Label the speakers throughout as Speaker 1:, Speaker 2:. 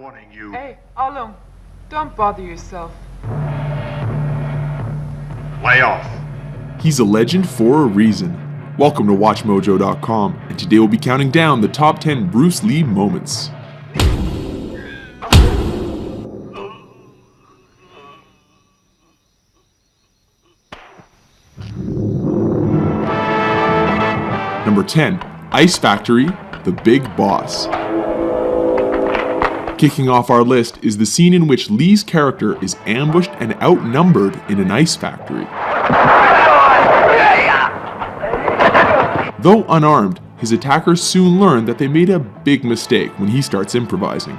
Speaker 1: warning you.
Speaker 2: Hey, Alung, don't bother yourself.
Speaker 1: Lay off.
Speaker 3: He's a legend for a reason. Welcome to WatchMojo.com, and today we'll be counting down the top 10 Bruce Lee moments. Number 10, Ice Factory, The Big Boss. Kicking off our list is the scene in which Lee's character is ambushed and outnumbered in an ice factory. Though unarmed, his attackers soon learn that they made a big mistake when he starts improvising.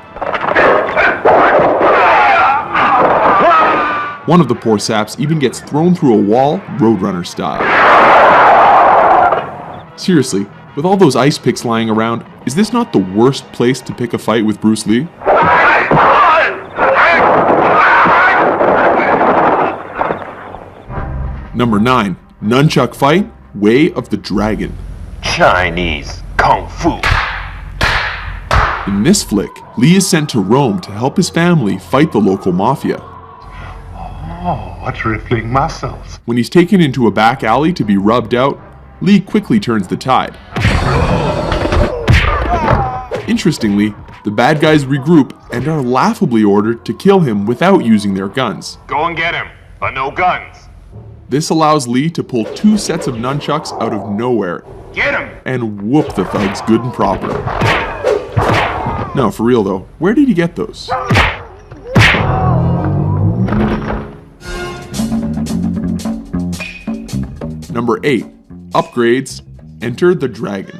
Speaker 3: One of the poor saps even gets thrown through a wall, Roadrunner style. Seriously, with all those ice picks lying around, is this not the worst place to pick a fight with Bruce Lee? Number 9, Nunchuck Fight, Way of the Dragon.
Speaker 4: Chinese Kung Fu.
Speaker 3: In this flick, Lee is sent to Rome to help his family fight the local mafia.
Speaker 1: Oh, what's rippling muscles?
Speaker 3: When he's taken into a back alley to be rubbed out, Lee quickly turns the tide. Interestingly, the bad guys regroup and are laughably ordered to kill him without using their guns.
Speaker 4: Go and get him, but no guns.
Speaker 3: This allows Lee to pull 2 sets of nunchucks out of nowhere
Speaker 4: Get him!
Speaker 3: and whoop the thugs good and proper. No, for real though, where did he get those? Number 8, Upgrades, Enter the Dragon.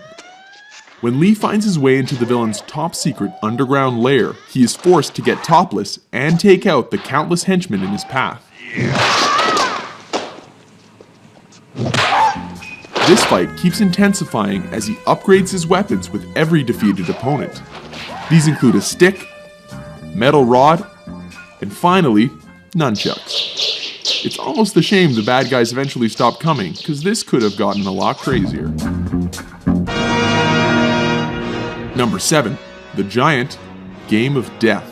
Speaker 3: When Lee finds his way into the villain's top secret underground lair, he is forced to get topless and take out the countless henchmen in his path. This fight keeps intensifying as he upgrades his weapons with every defeated opponent. These include a stick, metal rod, and finally, nunchucks. It's almost a shame the bad guys eventually stopped coming, because this could have gotten a lot crazier. Number 7, The Giant, Game of Death.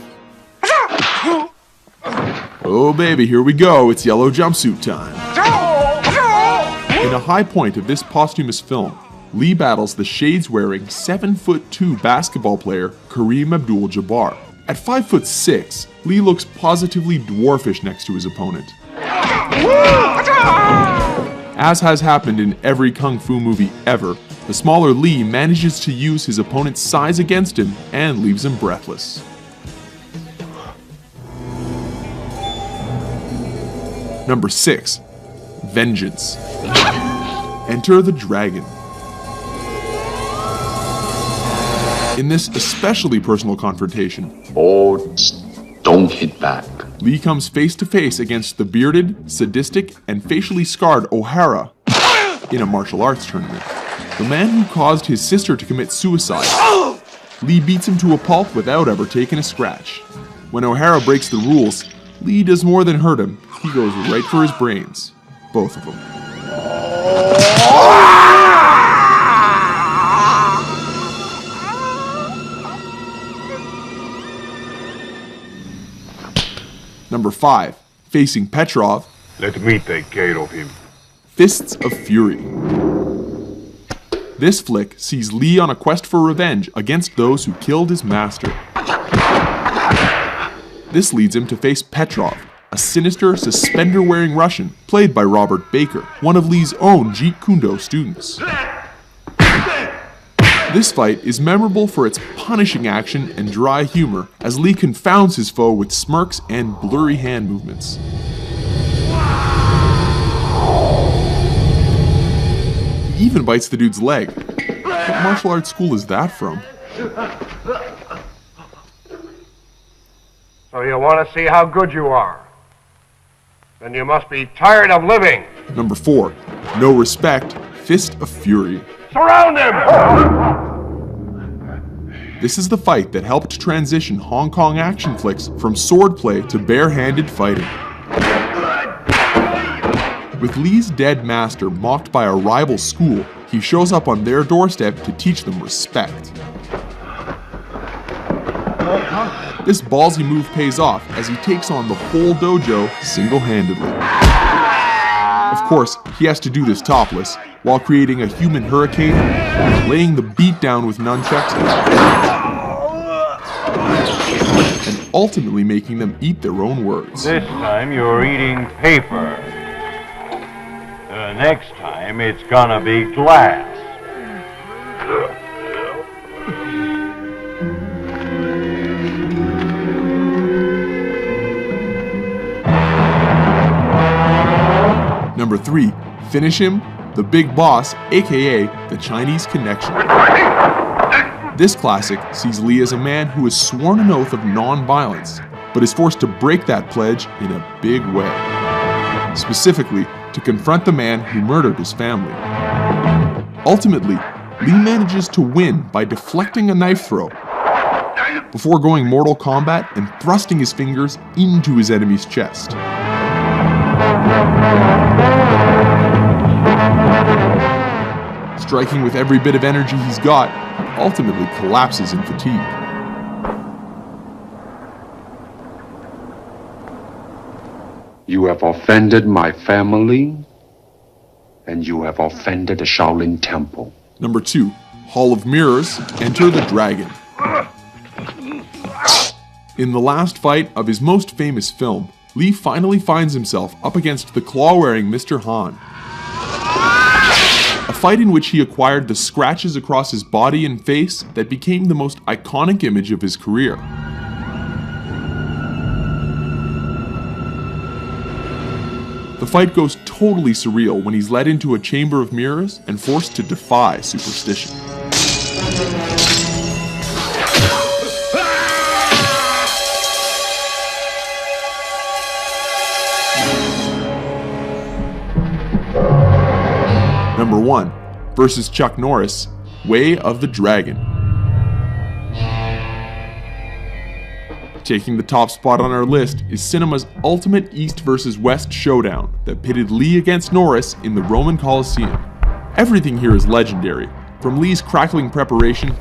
Speaker 3: Oh baby, here we go, it's yellow jumpsuit time. In a high point of this posthumous film, Lee battles the shades-wearing 7'2" basketball player Kareem Abdul-Jabbar. At 5'6", Lee looks positively dwarfish next to his opponent. As has happened in every kung fu movie ever, the smaller Lee manages to use his opponent's size against him and leaves him breathless. Number 6, Vengeance. Enter the Dragon. In this especially personal confrontation,
Speaker 5: don't hit back.
Speaker 3: Lee comes face to face against the bearded, sadistic, and facially scarred O'Hara in a martial arts tournament. The man who caused his sister to commit suicide. Lee beats him to a pulp without ever taking a scratch. When O'Hara breaks the rules, Lee does more than hurt him, he goes right for his brains. Both of them. Number 5, Facing Petrov,
Speaker 1: Let me take care of him.
Speaker 3: Fists of Fury. This flick sees Lee on a quest for revenge against those who killed his master. This leads him to face Petrov, a sinister, suspender-wearing Russian played by Robert Baker, one of Lee's own Jeet Kune Do students. This fight is memorable for its punishing action and dry humor as Lee confounds his foe with smirks and blurry hand movements. He even bites the dude's leg. What martial arts school is that from?
Speaker 6: So you want to see how good you are? Then you must be tired of living.
Speaker 3: Number 4, No Respect, Fist of Fury.
Speaker 6: Surround him!
Speaker 3: This is the fight that helped transition Hong Kong action flicks from swordplay to bare-handed fighting. With Lee's dead master mocked by a rival school, he shows up on their doorstep to teach them respect. This ballsy move pays off as he takes on the whole dojo single-handedly. Of course, he has to do this topless, while creating a human hurricane, laying the beat down with nunchucks, and ultimately making them eat their own words.
Speaker 7: This time you're eating paper. Next time it's gonna be glass.
Speaker 3: Number 3, finish him, the Big Boss, aka the Chinese Connection. This classic sees Lee as a man who has sworn an oath of non-violence, but is forced to break that pledge in a big way. Specifically, to confront the man who murdered his family. Ultimately, Lee manages to win by deflecting a knife throw, before going Mortal Kombat and thrusting his fingers into his enemy's chest. Striking with every bit of energy he's got, he ultimately collapses in fatigue.
Speaker 5: You have offended my family, and you have offended the Shaolin Temple.
Speaker 3: Number 2, Hall of Mirrors, Enter the Dragon. In the last fight of his most famous film, Lee finally finds himself up against the claw-wearing Mr. Han. A fight in which he acquired the scratches across his body and face that became the most iconic image of his career. The fight goes totally surreal when he's led into a chamber of mirrors and forced to defy superstition. Number 1, versus Chuck Norris, Way of the Dragon. Taking the top spot on our list is cinema's ultimate East versus West showdown that pitted Lee against Norris in the Roman Colosseum. Everything here is legendary, from Lee's crackling preparation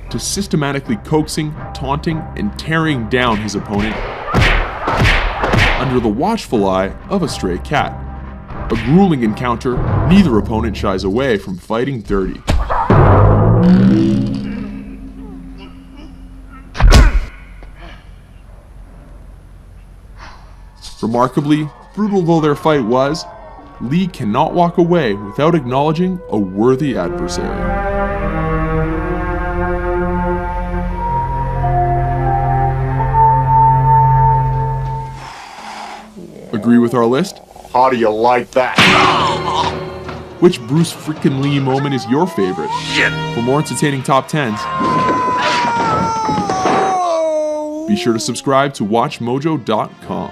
Speaker 3: to systematically coaxing, taunting, and tearing down his opponent under the watchful eye of a stray cat. A grueling encounter, neither opponent shies away from fighting dirty. Remarkably, brutal though their fight was, Lee cannot walk away without acknowledging a worthy adversary. Agree with our list?
Speaker 1: How do you like that?
Speaker 3: Which Bruce frickin' Lee moment is your favorite? For more entertaining top 10s, be sure to subscribe to WatchMojo.com.